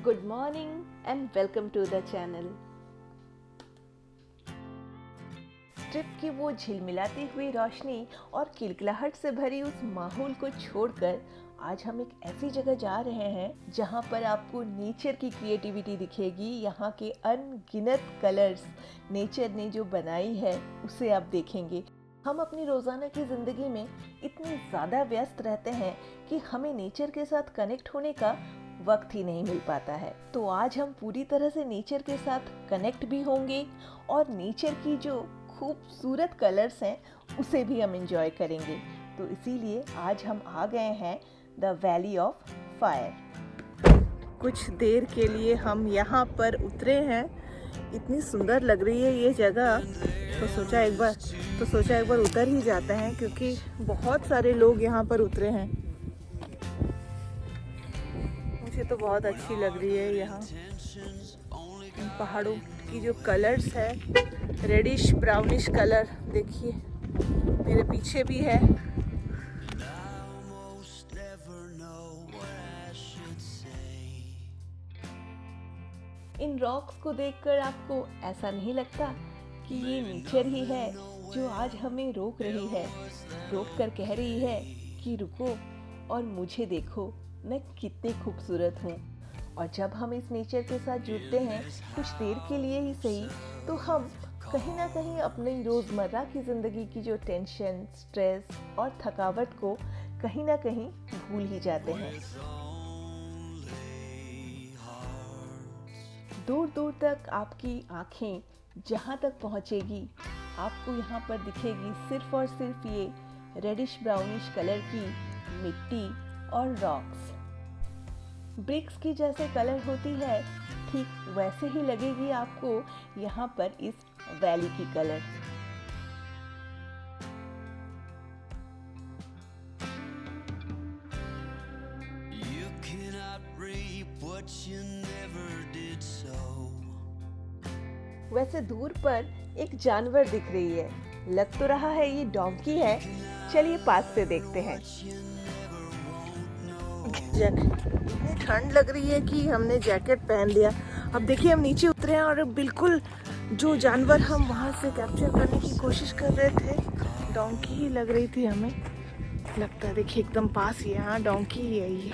Good morning and welcome to the channel. Trip की वो झिलमिलाती हुई रोशनी और किलकिलाहट से भरी उस माहौल को छोड़कर आज हम एक ऐसी जगह जा रहे हैं जहां पर आपको नेचर की क्रिएटिविटी दिखेगी। यहाँ के अनगिनत कलर्स नेचर ने जो बनाई है उसे आप देखेंगे। हम अपनी रोज़ाना की ज़िंदगी में इतने ज़्यादा व्यस्त रहते हैं कि हमें नेचर के साथ कनेक्ट होने का वक्त ही नहीं मिल पाता है। तो आज हम पूरी तरह से नेचर के साथ कनेक्ट भी होंगे और नेचर की जो खूबसूरत कलर्स हैं उसे भी हम एंजॉय करेंगे। तो इसीलिए आज हम आ गए हैं द वैली ऑफ फायर। कुछ देर के लिए हम यहाँ पर उतरे हैं। इतनी सुंदर लग रही है ये जगह, तो सोचा एक बार उतर ही जाते हैं क्योंकि बहुत सारे लोग यहाँ पर उतरे हैं। मुझे तो बहुत अच्छी लग रही है यहाँ। इन पहाड़ों की जो कलर्स है, रेडिश ब्राउनिश कलर, देखिए मेरे पीछे भी है। इन रॉक्स को देखकर आपको ऐसा नहीं लगता कि ये नेचर ही है जो आज हमें रोक रही है, रोक कर कह रही है कि रुको और मुझे देखो, मैं कितनी खूबसूरत हूँ। और जब हम इस नेचर के साथ जुड़ते हैं कुछ देर के लिए ही सही, तो हम कहीं ना कहीं अपनी रोज़मर्रा की ज़िंदगी की जो टेंशन, स्ट्रेस और थकावट को कहीं ना कहीं भूल ही जाते हैं। दूर दूर तक आपकी आँखें जहाँ तक पहुँचेगी, आपको यहाँ पर दिखेगी सिर्फ और सिर्फ ये रेडिश ब्राउनिश कलर की मिट्टी और रॉक्स। ब्रिक्स की जैसे कलर होती है, ठीक वैसे ही लगेगी आपको यहाँ पर इस वैली की कलर। वैसे दूर पर एक जानवर दिख रही है, लग तो रहा है ये डोंकी है। चलिए पास से देखते हैं। इतनी ठंड लग रही है कि हमने जैकेट पहन लिया। अब देखिए हम नीचे उतरे हैं और बिल्कुल जो जानवर हम वहाँ से कैप्चर करने की कोशिश कर रहे थे, डोंकी ही लग रही थी हमें। लगता है देखिए एकदम पास ही है। हाँ, डोंकी ही है ये।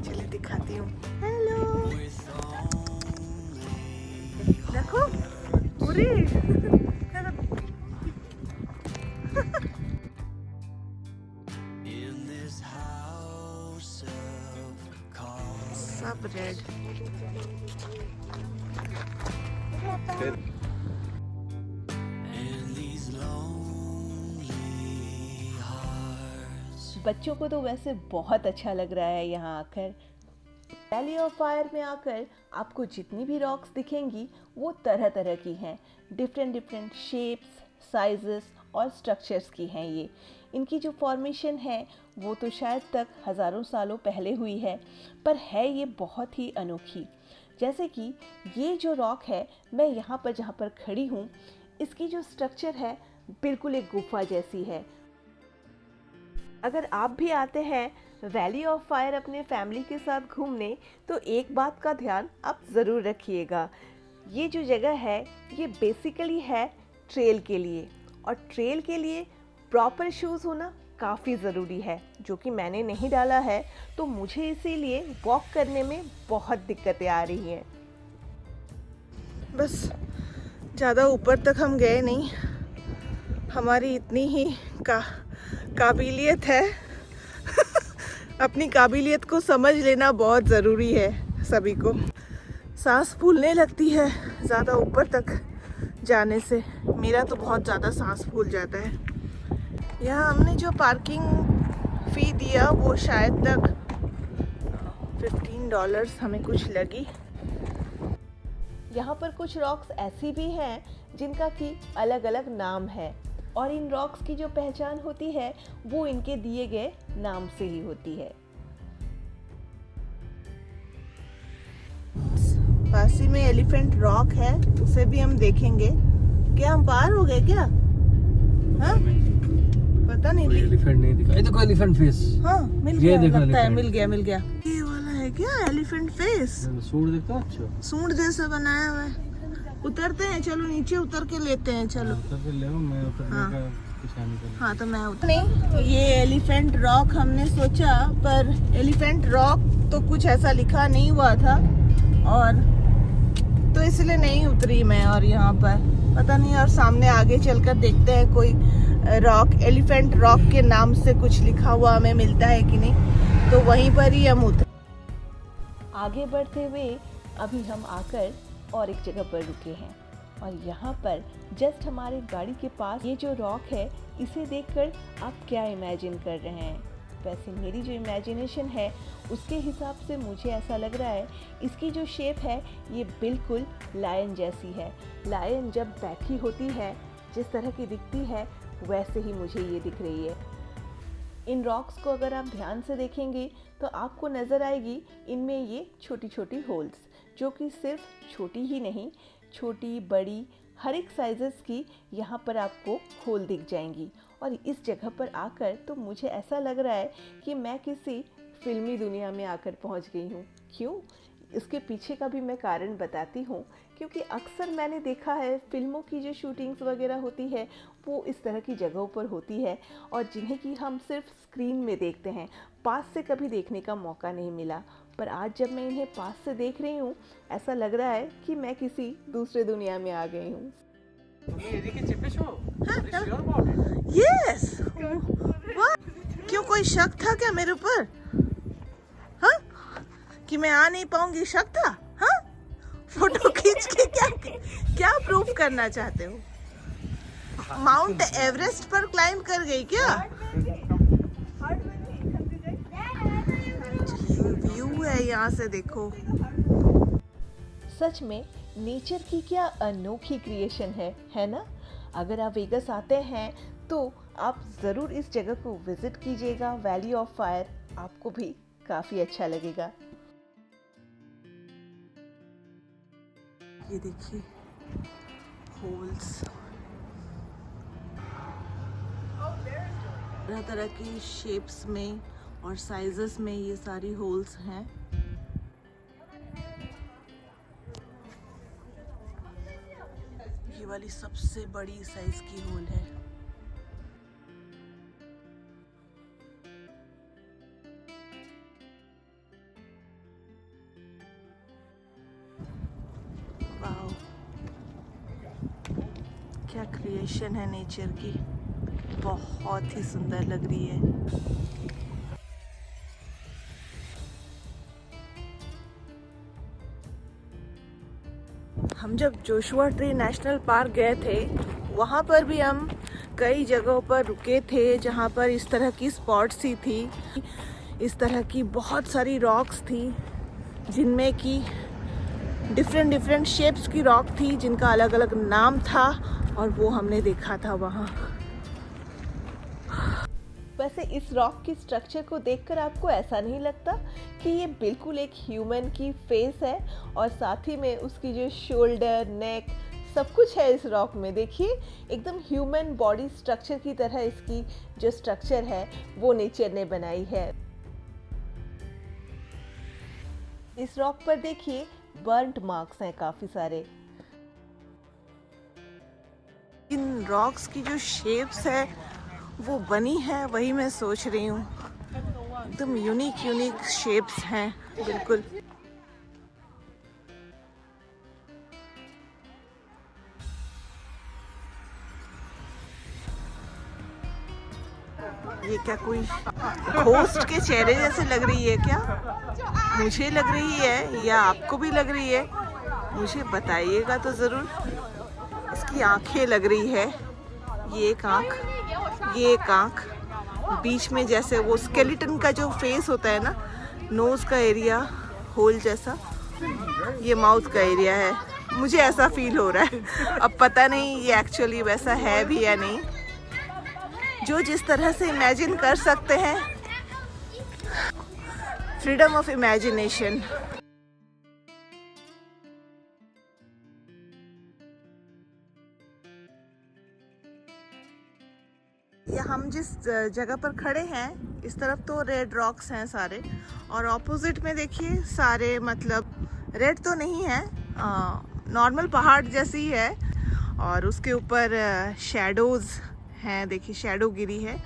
चलिए दिखाती हूँ। हेलो, देखो पूरी सब रेड। बच्चों को तो वैसे बहुत अच्छा लग रहा है यहाँ आकर। वैली ऑफ फायर में आकर आपको जितनी भी रॉक्स दिखेंगी वो तरह तरह की हैं, डिफरेंट शेप्स, साइजेस और स्ट्रक्चर्स की हैं। ये इनकी जो फॉर्मेशन है वो तो शायद तक हज़ारों सालों पहले हुई है, पर है ये बहुत ही अनोखी। जैसे कि ये जो रॉक है, मैं यहाँ पर जहाँ पर खड़ी हूँ, इसकी जो स्ट्रक्चर है बिल्कुल एक गुफा जैसी है। अगर आप भी आते हैं वैली ऑफ फायर अपने फैमिली के साथ घूमने, तो एक बात का ध्यान आप ज़रूर रखिएगा। ये जो जगह है ये बेसिकली है ट्रेल के लिए, और ट्रेल के लिए प्रॉपर शूज़ होना काफ़ी ज़रूरी है, जो कि मैंने नहीं डाला है, तो मुझे इसीलिए वॉक करने में बहुत दिक्कतें आ रही हैं। बस ज़्यादा ऊपर तक हम गए नहीं, हमारी इतनी ही काबिलियत है। अपनी काबिलियत को समझ लेना बहुत ज़रूरी है सभी को। सांस फूलने लगती है ज़्यादा ऊपर तक जाने से। मेरा तो बहुत ज़्यादा सांस फूल जाता है। यहाँ हमने जो पार्किंग फ़ी दिया वो शायद तक $15 हमें कुछ लगी। यहाँ पर कुछ रॉक्स ऐसी भी हैं जिनका कि अलग अलग नाम है, और इन रॉक्स की जो पहचान होती है वो इनके दिए गए नाम से ही होती है। पासी में एलिफेंट रॉक है, उसे भी हम देखेंगे। क्या हम पार हो गए क्या? हाँ, पता नहीं। एलिफेंट नहीं दिखा। ये देखो एलिफेंट फेस। हाँ, मिल गया, लगता है मिल गया। ये वाला है क्या? एलिफेंट फेस, सूंड दिखता अच्छा, सूंड जैसा बनाया हुआ है। उतरते हैं, चलो नीचे उतर के लेते हैं, चलो। उतर के ले, मैं उतरने हाँ। का निशानी कर। हाँ तो मैं उतर नहीं, ये एलिफेंट रॉक हमने सोचा, पर एलिफेंट रॉक तो कुछ ऐसा लिखा नहीं हुआ था, और तो इसलिए नहीं उतरी मैं। और यहाँ पर पता नहीं, और सामने आगे चलकर देखते हैं कोई रॉक, एलिफेंट रॉक के नाम से कुछ लिखा हुआ हमें मिलता है कि नहीं, तो वहीं पर ही हम उतर। आगे बढ़ते हुए अभी हम आकर और एक जगह पर रुके हैं, और यहाँ पर जस्ट हमारे गाड़ी के पास ये जो रॉक है, इसे देखकर आप क्या इमेजिन कर रहे हैं? वैसे मेरी जो इमेजिनेशन है उसके हिसाब से मुझे ऐसा लग रहा है, इसकी जो शेप है ये बिल्कुल लायन जैसी है। लायन जब बैठी होती है जिस तरह की दिखती है, वैसे ही मुझे ये दिख रही है। इन रॉक्स को अगर आप ध्यान से देखेंगे तो आपको नज़र आएगी इनमें ये छोटी छोटी होल्स, जो कि सिर्फ छोटी ही नहीं, छोटी बड़ी हर एक साइजेस की यहाँ पर आपको होल दिख जाएंगी। और इस जगह पर आकर तो मुझे ऐसा लग रहा है कि मैं किसी फिल्मी दुनिया में आकर पहुँच गई हूँ। क्यों? इसके पीछे का भी मैं कारण बताती हूँ, क्योंकि अक्सर मैंने देखा है फिल्मों की जो शूटिंग्स वगैरह होती है वो इस तरह की जगहों पर होती है, और जिन्हें कि हम सिर्फ स्क्रीन में देखते हैं, पास से कभी देखने का मौका नहीं मिला। पर आज जब मैं इन्हें पास से देख रही हूँ, ऐसा लग रहा है कि मैं किसी दूसरे दुनिया में आ गई हूँ। यस, क्यों कोई शक था क्या मेरे ऊपर? हाँ, कि मैं आ नहीं पाऊंगी, शक था? हाँ, फोटो खींच के क्या प्रूफ करना चाहते हो? माउंट एवरेस्ट पर क्लाइंब कर गई क्या? व्यू है यहाँ से, देखो। सच में नेचर की क्या अनोखी क्रिएशन है ना? अगर आप वेगस आते हैं तो आप ज़रूर इस जगह को विज़िट कीजिएगा, वैली ऑफ फायर, आपको भी काफ़ी अच्छा लगेगा। ये देखिए होल्स, तरह तरह की शेप्स में और साइजेस में ये सारी होल्स हैं। ये वाली सबसे बड़ी साइज की होल है। वाओ, क्या क्रिएशन है नेचर की, बहुत ही सुंदर लग रही है। हम जब जोशुआ ट्री नेशनल पार्क गए थे, वहाँ पर भी हम कई जगहों पर रुके थे जहाँ पर इस तरह की स्पॉट्स ही थी। इस तरह की बहुत सारी रॉक्स थी, जिनमें कि डिफरेंट शेप्स की रॉक थी, जिनका अलग अलग नाम था, और वो हमने देखा था वहाँ। वैसे इस रॉक की स्ट्रक्चर को देखकर आपको ऐसा नहीं लगता कि ये बिल्कुल एक ह्यूमन की फेस है, और साथ ही में उसकी जो शोल्डर, नेक, सब कुछ है इस रॉक में। देखिए एकदम ह्यूमन बॉडी स्ट्रक्चर की तरह इसकी जो स्ट्रक्चर है वो नेचर ने बनाई है। इस रॉक पर देखिए बर्न्ट मार्क्स हैं काफी सारे। इन रॉक्स की जो शेप्स है वो बनी है, वही मैं सोच रही हूँ। एकदम यूनिक शेप्स हैं बिल्कुल। ये क्या कोई घोस्ट के चेहरे जैसे लग रही है क्या? मुझे लग रही है या आपको भी लग रही है? मुझे बताइएगा तो ज़रूर। इसकी आंखें लग रही है, ये एक आँख, ये एक आँख, बीच में जैसे वो स्केलेटन का जो फेस होता है ना, नोज़ का एरिया होल जैसा, ये माउथ का एरिया है। मुझे ऐसा फील हो रहा है। अब पता नहीं ये एक्चुअली वैसा है भी या नहीं। जो जिस तरह से इमेजिन कर सकते हैं, फ्रीडम ऑफ इमेजिनेशन। हम हम जिस जगह पर खड़े हैं इस तरफ तो रेड रॉक्स हैं सारे, और ऑपोजिट में देखिए सारे मतलब रेड तो नहीं है, नॉर्मल पहाड़ जैसी ही है, और उसके ऊपर शैडोज़ हैं। देखिए शैडो गिरी है,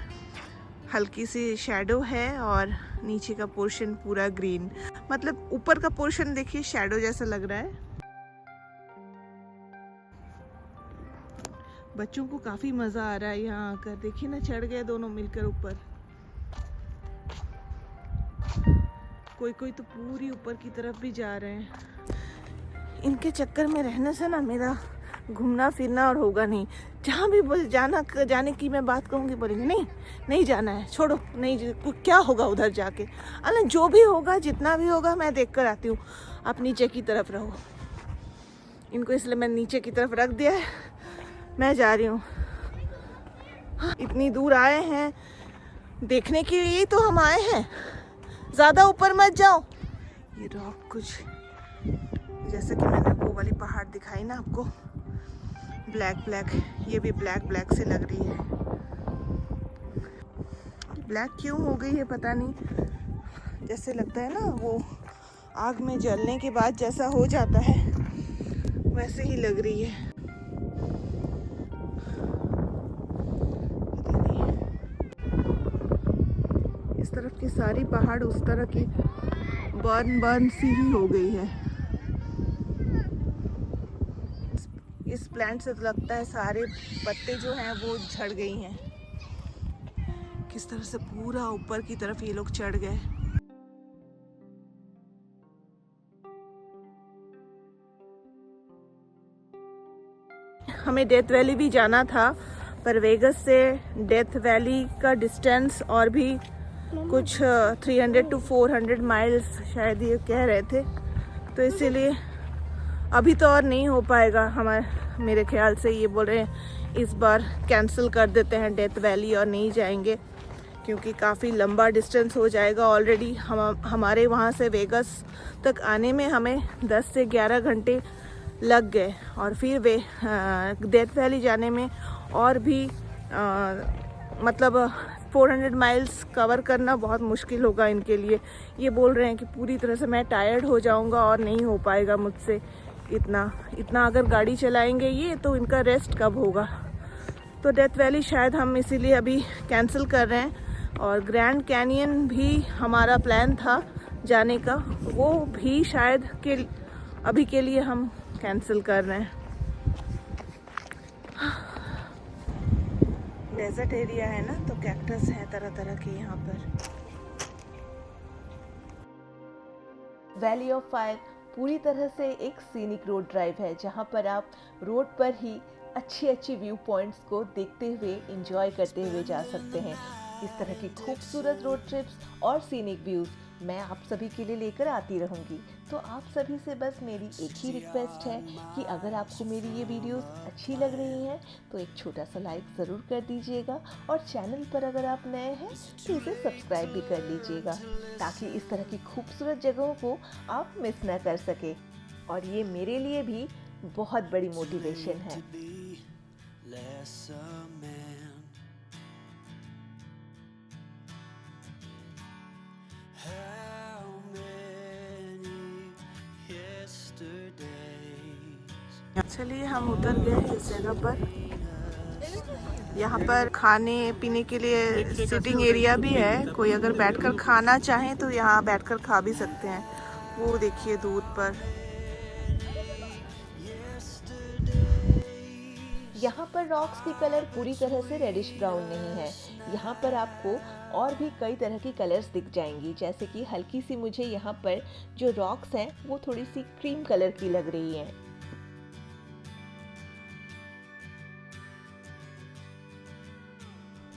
हल्की सी शैडो है, और नीचे का पोर्शन पूरा ग्रीन, मतलब ऊपर का पोर्शन देखिए शैडो जैसा लग रहा है। बच्चों को काफी मजा आ रहा है यहाँ आकर। देखिए ना, चढ़ गए दोनों मिलकर ऊपर। कोई कोई तो पूरी ऊपर की तरफ भी जा रहे हैं। इनके चक्कर में रहने से ना मेरा घूमना फिरना और होगा नहीं। जहाँ भी बोल जाने की मैं बात कहूँगी, बोलेंगे नहीं जाना है, छोड़ो, नहीं क्या होगा उधर जाके। अरे जो भी होगा, जितना भी होगा मैं देख कर आती हूँ, आप नीचे की तरफ रहो। इनको इसलिए मैं नीचे की तरफ रख दिया है, मैं जा रही हूँ। इतनी दूर आए हैं देखने के लिए तो हम आए हैं, ज़्यादा ऊपर मत जाओ। ये रॉक कुछ जैसे कि मैंने वो वाली पहाड़ दिखाई ना आपको, ब्लैक, ये भी ब्लैक से लग रही है। ब्लैक क्यों हो गई है पता नहीं, जैसे लगता है ना वो आग में जलने के बाद जैसा हो जाता है वैसे ही लग रही है। इस तरफ की सारी पहाड़ उस तरह की बर्न सी ही हो गई है। इस प्लांट से तो लगता है सारे पत्ते जो हैं वो झड़ गई हैं। किस तरह से पूरा ऊपर की तरफ ये लोग चढ़ गए। हमें डेथ वैली भी जाना था, पर वेगस से डेथ वैली का डिस्टेंस और भी कुछ 300 to 400 माइल्स शायद ये कह रहे थे, तो इसीलिए अभी तो और नहीं हो पाएगा। मेरे ख्याल से ये बोल रहे हैं इस बार कैंसिल कर देते हैं डेथ वैली और नहीं जाएंगे, क्योंकि काफ़ी लंबा डिस्टेंस हो जाएगा। ऑलरेडी हमारे वहाँ से वेगस तक आने में हमें 10 से 11 घंटे लग गए, और फिर डेथ वैली जाने में और भी मतलब 400 माइल्स कवर करना बहुत मुश्किल होगा इनके लिए। ये बोल रहे हैं कि पूरी तरह से मैं टायर्ड हो जाऊंगा और नहीं हो पाएगा मुझसे इतना अगर गाड़ी चलाएंगे ये, तो इनका रेस्ट कब होगा। तो डेथ वैली शायद हम इसीलिए अभी कैंसिल कर रहे हैं, और ग्रैंड कैनियन भी हमारा प्लान था जाने का, वो भी शायद अभी के लिए हम कैंसिल कर रहे हैं। डेजर्ट एरिया है ना, तो कैक्टस है तरह तरह के यहाँ पर। वैली ऑफ फायर पूरी तरह से एक सीनिक रोड ड्राइव है, जहाँ पर आप रोड पर ही अच्छी व्यू पॉइंट्स को देखते हुए एंजॉय करते हुए जा सकते हैं। इस तरह की खूबसूरत रोड ट्रिप्स और सीनिक व्यूज़ मैं आप सभी के लिए लेकर आती रहूँगी। तो आप सभी से बस मेरी एक ही रिक्वेस्ट है कि अगर आपको मेरी ये वीडियोस अच्छी लग रही हैं तो एक छोटा सा लाइक ज़रूर कर दीजिएगा, और चैनल पर अगर आप नए हैं तो इसे सब्सक्राइब भी कर लीजिएगा, ताकि इस तरह की खूबसूरत जगहों को आप मिस ना कर सके। और ये मेरे लिए भी बहुत बड़ी मोटिवेशन है। चलिए हम उतर गए इस जगह पर। यहाँ पर खाने पीने के लिए सिटिंग एरिया भी है, कोई अगर बैठकर खाना चाहे तो यहाँ बैठकर खा भी सकते हैं। वो देखिए दूर पर। यहाँ पर रॉक्स की कलर पूरी तरह से रेडिश ब्राउन नहीं है। यहाँ पर आपको और भी कई तरह की कलर्स दिख जाएंगी, जैसे कि हल्की सी मुझे यहाँ पर जो रॉक्स हैं वो थोड़ी सी क्रीम कलर की लग रही हैं।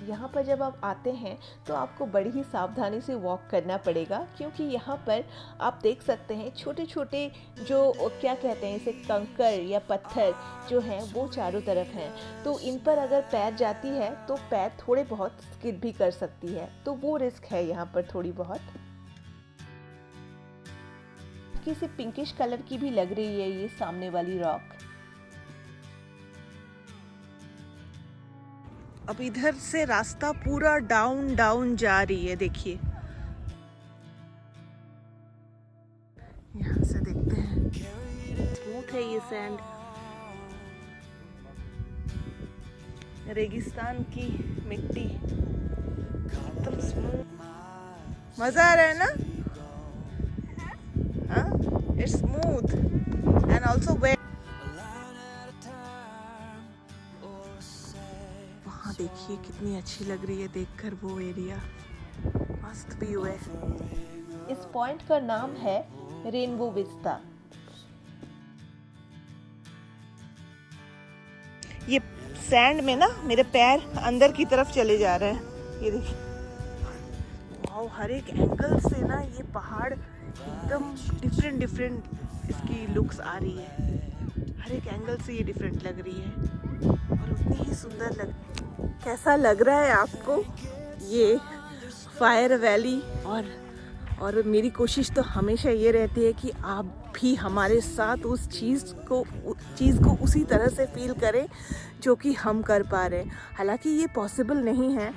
यहाँ पर जब आप आते हैं तो आपको बड़ी ही सावधानी से वॉक करना पड़ेगा, क्योंकि यहाँ पर आप देख सकते हैं छोटे छोटे जो क्या कहते हैं इसे, कंकर या पत्थर जो हैं वो चारों तरफ हैं। तो इन पर अगर पैर जाती है तो पैर थोड़े बहुत स्किड भी कर सकती है, तो वो रिस्क है यहाँ पर थोड़ी बहुत। किसी पिंकिश कलर की भी लग रही है ये सामने वाली रॉक। अब इधर से रास्ता पूरा डाउन डाउन जा रही है, देखिए। यहाँ से देखते हैं, स्मूथ है ये सैंड, रेगिस्तान की मिट्टी एकदम स्मूथ। मजा आ रहा है ना? हाँ, it's smooth and also wet. वहाँ देखिए कितनी अच्छी लग रही है देखकर वो एरिया, मस्त व्यू है। इस पॉइंट का नाम है रेनबो विस्टा। ये सैंड में ना मेरे पैर अंदर की तरफ चले जा रहे हैं, ये देखिए। वाओ, हर एक एंगल से ना ये पहाड़ एकदम डिफरेंट डिफरेंट इसकी लुक्स आ रही है। हर एक एंगल से ये डिफरेंट लग रही है और उतनी ही सुंदर लग। कैसा लग रहा है आपको ये फायर वैली? और मेरी कोशिश तो हमेशा ये रहती है कि आप भी हमारे साथ उस चीज़ को उसी तरह से फील करें जो कि हम कर पा रहे हैं। हालांकि ये पॉसिबल नहीं है,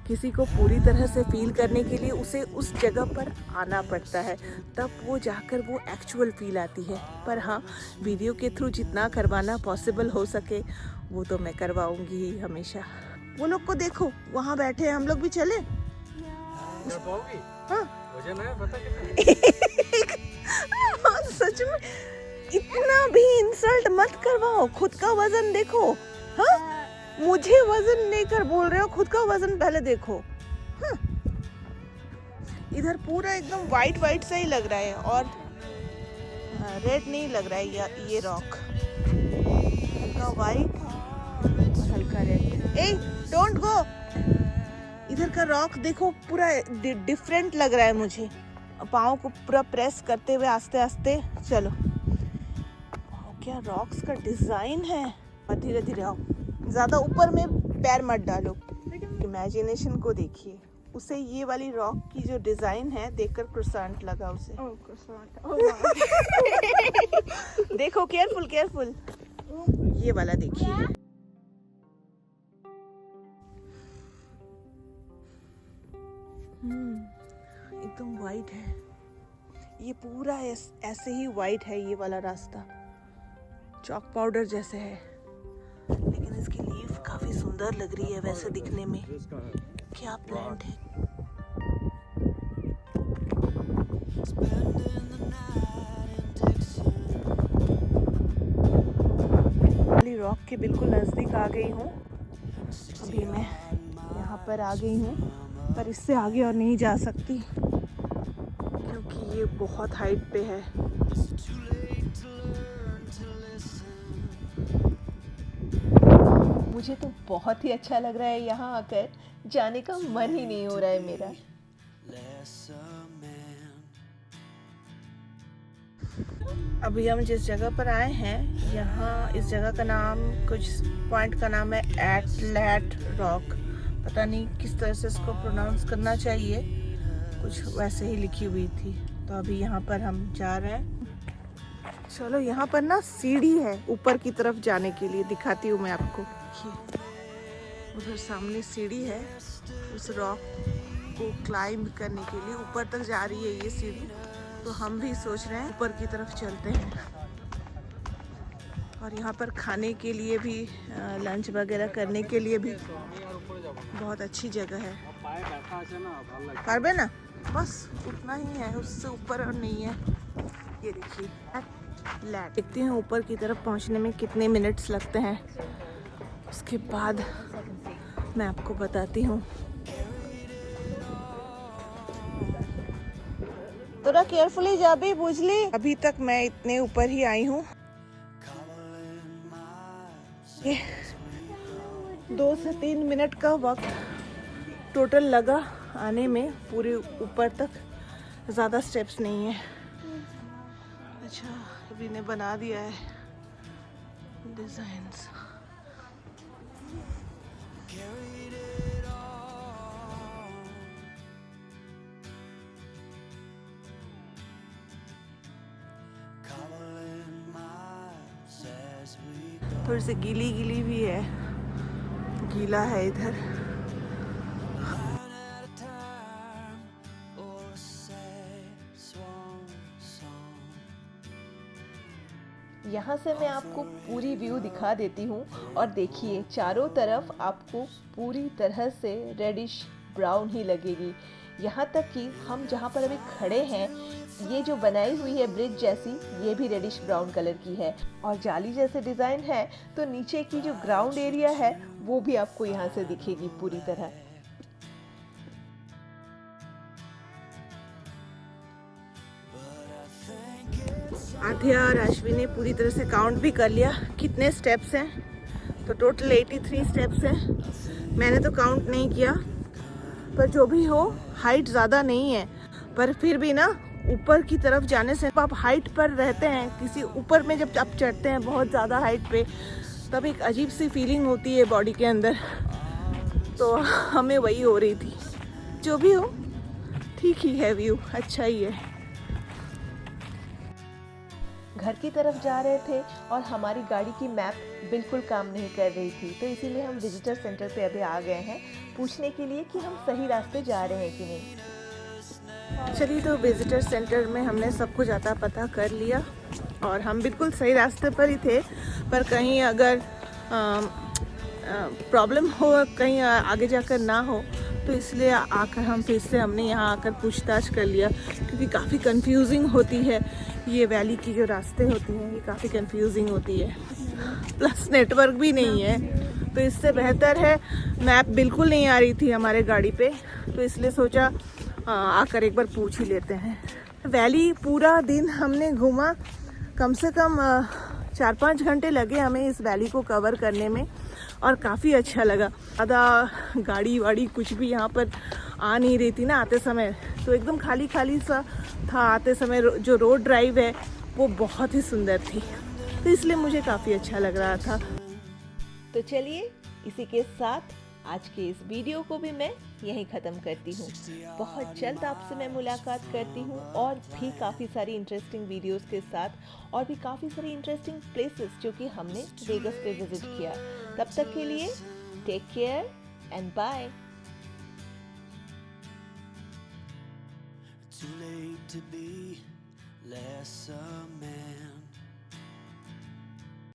किसी को पूरी तरह से फील करने के लिए उसे उस जगह पर आना पड़ता है, तब वो जाकर वो एक्चुअल फील आती है। पर हाँ, वीडियो के थ्रू जितना करवाना पॉसिबल हो सके वो तो मैं करवाऊंगी ही हमेशा। वो लोग को देखो, वहाँ बैठे हैं, हम लोग भी चले? हाँ वजन है पता कितना? सच में इतना भी इंसल्ट मत करवाओ, खुद का वजन देखो। हाँ, मुझे वजन लेकर बोल रहे हो, खुद का वजन पहले देखो। हाँ, इधर पूरा एकदम वाइट वाइट सा ही लग रहा है और रेड नहीं लग रहा है ये रॉक, हल्का वाइट और हल्का रेड। ए डोंट गो, इधर का रॉक देखो, पूरा डिफरेंट लग रहा है मुझे। पाँव को पूरा प्रेस करते हुए आस्ते आस्ते चलो। क्या रॉक्स का डिजाइन है। धीरे धीरे आओ, ज्यादा ऊपर में पैर मत डालो। इमेजिनेशन को देखिए, उसे ये वाली रॉक की जो डिजाइन है देखकर क्रोसेंट लगा उसे। देखो, केयरफुल केयरफुल, ये वाला देखिए। एकदम वाइट है ये पूरा, ऐसे ही वाइट है ये वाला रास्ता, चॉक पाउडर जैसे है, लेकिन इसकी लीफ काफी सुंदर लग रही है वैसे दिखने में। क्या प्लांट है। वाली रॉक के बिल्कुल नजदीक आ गई हूँ। अभी मैं यहाँ पर आ गई हूँ, पर इससे आगे और नहीं जा सकती क्योंकि ये बहुत हाइट पे है। मुझे तो बहुत ही अच्छा लग रहा है, यहाँ आकर जाने का मन ही नहीं हो रहा है मेरा। अभी हम जिस जगह पर आए हैं, यहाँ इस जगह का नाम, कुछ पॉइंट का नाम है एटलैट रॉक। पता नहीं किस तरह से इसको प्रोनाउंस करना चाहिए, कुछ वैसे ही लिखी हुई थी। तो अभी यहाँ पर हम जा रहे हैं। चलो, यहाँ पर ना सीढ़ी है ऊपर की तरफ जाने के लिए, दिखाती हूँ मैं आपको। उधर सामने सीढ़ी है, उस रॉक को क्लाइंब करने के लिए ऊपर तक जा रही है ये सीढ़ी। तो हम भी सोच रहे हैं ऊपर की तरफ चलते हैं। और यहाँ पर खाने के लिए भी, लंच वगैरह करने के लिए भी बहुत अच्छी जगह है। पारबे ना, बस उतना ही है, उससे ऊपर और नहीं है। ये देखिए, देखते हैं ऊपर की तरफ पहुँचने में कितने मिनट्स लगते हैं, उसके बाद मैं आपको बताती हूँ। थोड़ा केयरफुली जा भी, बुझली। अभी तक मैं इतने ऊपर ही आई हूँ। ये 2 से 3 मिनट का वक्त टोटल लगा आने में, पूरे ऊपर तक। ज़्यादा स्टेप्स नहीं है। अच्छा, अभी ने बना दिया है डिजाइन्स। थोड़ी सी गीली गीली भी है, गीला है इधर। यहाँ से मैं आपको पूरी व्यू दिखा देती हूँ और देखिए चारों तरफ आपको पूरी तरह से रेडिश ब्राउन ही लगेगी। यहाँ तक कि हम जहाँ पर अभी खड़े हैं, ये जो बनाई हुई है ब्रिज जैसी, ये भी रेडिश ब्राउन कलर की है और जाली जैसे डिज़ाइन है, तो नीचे की जो ग्राउंड एरिया है वो भी आपको यहाँ से दिखेगी पूरी तरह। आध्या और अश्विनी ने पूरी तरह से काउंट भी कर लिया कितने स्टेप्स हैं, तो टोटल 83 स्टेप्स हैं। मैंने तो काउंट नहीं किया, पर जो भी हो हाइट ज़्यादा नहीं है, पर फिर भी ना ऊपर की तरफ जाने से आप हाइट पर रहते हैं, किसी ऊपर में जब आप चढ़ते हैं बहुत ज़्यादा हाइट पे, तब एक अजीब सी फीलिंग होती है बॉडी के अंदर, तो हमें वही हो रही थी। जो भी हो ठीक ही है, व्यू अच्छा ही है। घर की तरफ जा रहे थे और हमारी गाड़ी की मैप बिल्कुल काम नहीं कर रही थी, तो इसीलिए हम विजिटर सेंटर पे अभी आ गए हैं पूछने के लिए कि हम सही रास्ते जा रहे हैं कि नहीं। चलिए, तो विजिटर सेंटर में हमने सब कुछ आता पता कर लिया और हम बिल्कुल सही रास्ते पर ही थे, पर कहीं अगर प्रॉब्लम हो, कहीं आगे जाकर ना हो, तो इसलिए आकर हम फिर से हमने यहाँ आकर पूछताछ कर लिया, क्योंकि काफ़ी कंफ्यूजिंग होती है ये वैली की जो रास्ते होती हैं, ये काफ़ी कंफ्यूजिंग होती है, प्लस नेटवर्क भी नहीं है, तो इससे बेहतर है मैप बिल्कुल नहीं आ रही थी हमारे गाड़ी पे, तो इसलिए सोचा आकर एक बार पूछ ही लेते हैं। वैली पूरा दिन हमने घूमा, कम से कम 4-5 घंटे लगे हमें इस वैली को कवर करने में और काफ़ी अच्छा लगा। ज़्यादा गाड़ी वाड़ी कुछ भी यहाँ पर आ नहीं रही थी ना आते समय, तो एकदम खाली खाली सा था आते समय। जो रोड ड्राइव है वो बहुत ही सुंदर थी, तो इसलिए मुझे काफ़ी अच्छा लग रहा था। तो चलिए, इसी के साथ आज के इस वीडियो को भी मैं यहीं ख़त्म करती हूँ। बहुत जल्द आपसे मैं मुलाकात करती हूँ और भी काफ़ी सारी इंटरेस्टिंग वीडियोस के साथ, और भी काफ़ी सारी इंटरेस्टिंग प्लेसेस जो कि हमने वेगस पे विजिट किया। तब तक के लिए take care and bye. Too late to be less a man.